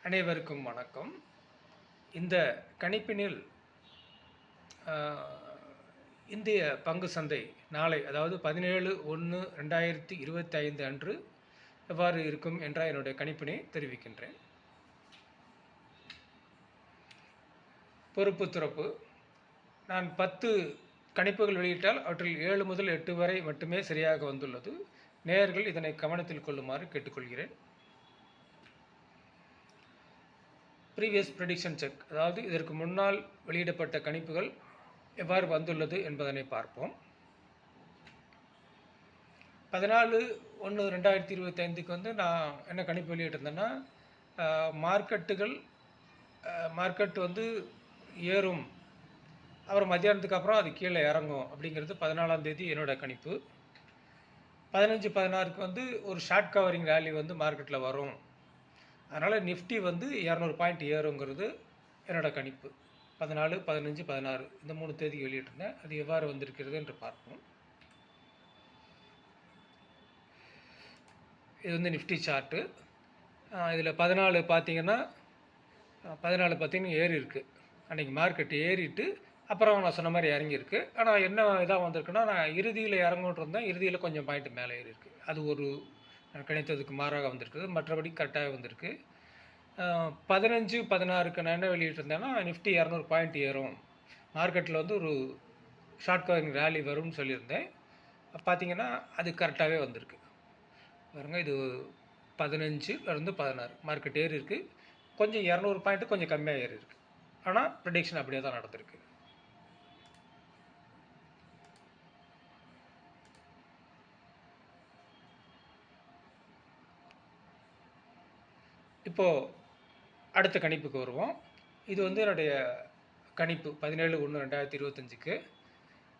அனைவருக்கும் வணக்கம். இந்த கணிப்பினில் இந்திய பங்கு சந்தை நாளை, அதாவது 17/1/2025 அன்று எவ்வாறு இருக்கும் என்ற என்னுடைய கணிப்பினை தெரிவிக்கின்றேன். பொறுப்பு துறப்பு. நான் 10 கணிப்புகள் வெளியிட்டால் அவற்றில் 7 முதல் 8 வரை மட்டுமே சரியாக வந்துள்ளது. நேயர்கள் இதனை கவனத்தில் கொள்ளுமாறு கேட்டுக்கொள்கிறேன். ப்ரீவியஸ் ப்ரெடிக்ஷன் செக், அதாவது இதற்கு முன்னால் வெளியிடப்பட்ட கணிப்புகள் எவ்வாறு வந்துள்ளது என்பதனை பார்ப்போம். 14/1/2025 வந்து நான் என்ன கணிப்பு வெளியிட்டிருந்தேன்னா, மார்க்கெட் வந்து ஏறும், அப்புறம் மத்தியானத்துக்கு அப்புறம் அது கீழே இறங்கும் அப்படிங்கிறது 14ஆம் தேதி என்னோடய கணிப்பு. 15/16க்கு வந்து ஒரு ஷார்ட் கவரிங் ரேலி வந்து மார்க்கெட்டில் வரும், அதனால் நிஃப்டி வந்து 200 பாயிண்ட் ஏறுங்கிறது என்னோடய கணிப்பு. 14, 15, 16 இந்த 3 தேதி வெளியிட்டிருந்தேன். அது எவ்வாறு வந்திருக்கிறது என்று பார்ப்போம். இது வந்து நிஃப்டி சார்ட்டு. இதில் 14 பார்த்தீங்கன்னா ஏறி இருக்குது. அன்றைக்கி மார்க்கெட் ஏறிட்டு அப்புறம் நான் சொன்ன மாதிரி இறங்கியிருக்கு. ஆனால் என்ன இதாக வந்திருக்குன்னா, நான் இறுதியில் இறங்குன்னு இருந்தேன், இறுதியில் கொஞ்சம் பாயிண்ட் மேலே ஏறி இருக்குது. அது ஒரு கணித்ததுக்கு மாறாக வந்திருக்குது. மற்றபடி கரெக்டாக வந்திருக்கு. 15/16க்கு நான் என்ன வெளியிட்டிருந்தேன்னா, நிஃப்டி 200 பாயிண்ட் ஏறும், மார்க்கெட்டில் வந்து ஒரு ஷார்ட் கவரிங் ரேலி வரும்னு சொல்லியிருந்தேன். பார்த்தீங்கன்னா அது கரெக்டாகவே வந்திருக்கு. பாருங்கள், இது 15லேருந்து 16 மார்க்கெட் ஏறி இருக்குது. கொஞ்சம் 200 பாயிண்ட்டு கொஞ்சம் கம்மியாக ஏறி இருக்குது. ஆனால் ப்ரெடிக்ஷன் அப்படியே தான் நடந்திருக்கு. இப்போது அடுத்த கணிப்புக்கு வருவோம். இது வந்து என்னுடைய கணிப்பு 17/1/2025க்கு.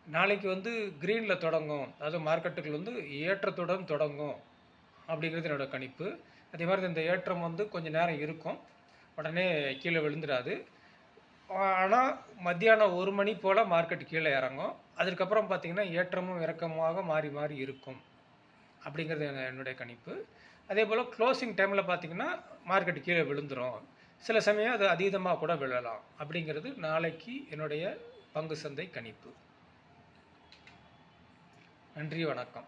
நாளைக்கு வந்து க்ரீனில் தொடங்கும், அதாவது மார்க்கெட்டுகள் வந்து ஏற்றத்துடன் தொடங்கும் அப்படிங்கிறது என்னோடய கணிப்பு. அதே மாதிரி இந்த ஏற்றம் வந்து கொஞ்சம் நேரம் இருக்கும், உடனே கீழே விழுந்துடாது. ஆனால் மத்தியானம் 1 மணி போல் மார்க்கெட் கீழே இறங்கும். அதுக்கப்புறம் பார்த்திங்கன்னா ஏற்றமும் இறக்கமாக மாறி மாறி இருக்கும் அப்படிங்கிறது என்னுடைய கணிப்பு. அதே போல் க்ளோசிங் டைமில் பார்த்திங்கன்னா மார்க்கெட் கீழே விழுந்துடும், சில சமயம் அது அதீதமாக கூட விழலாம். அப்படிங்கிறது நாளைக்கு என்னுடைய பங்கு சந்தை கணிப்பு. நன்றி, வணக்கம்.